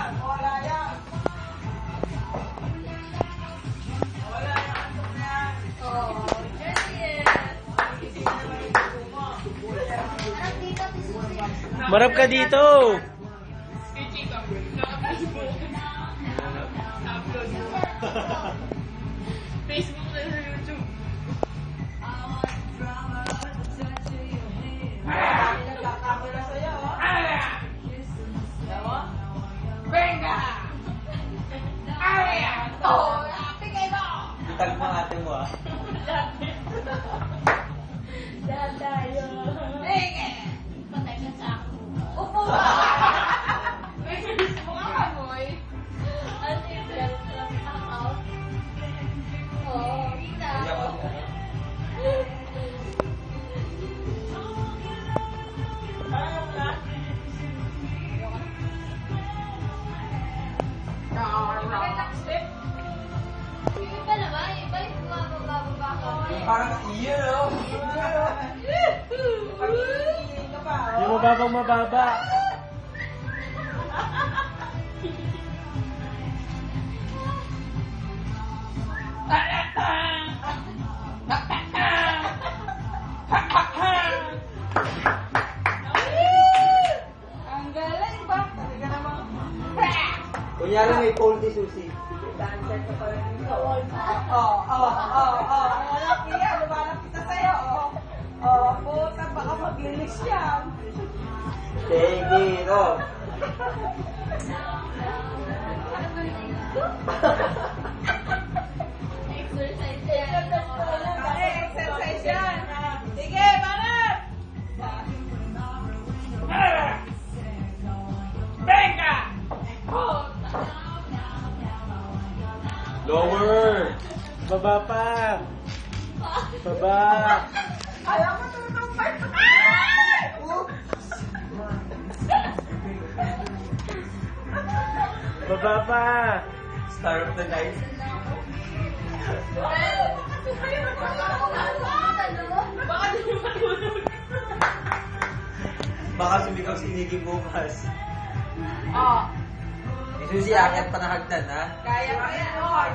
yan! Wala yan! Wala yan! Antok na yan! Oh, yes. Harap dito, Susi. Marap ka dito. Facebook na sa YouTube. Nagkakamera sa'yo, oh. Diba? Venga! Oh, pigay mo. Itag mo ate mo ah. Dahan tayo. Venga! Patay ka sa ako. Upo ba? Mukha ka, boy. Ano yung ako? Oh, kita. Ayaw na. Step. Yung iba naman, yung iba yung bumababa ka. Parang iyo, no? Pag-iingay ka pa, oh. Yung mababang mababa. Ang galing ba? Kasi ka naman. Kunyari may pole di Susi. Dancer ka pala dito. Lumalaki yan. Lumalaki na sa'yo, oh. Oh, puta, baka maglilis yan. Sige, no. Exercise yan. Pare, exercise yan. Sige, banat! Venga! Lower. Baba pa. Baba. Alam mo, tutong pa. Baba pa. Star of the night. Baka di matulog. Baka sumigaw si Nikki bukas. Oh, Si Susi, akit pa na hagdan, ha? kaya pa yan, oh.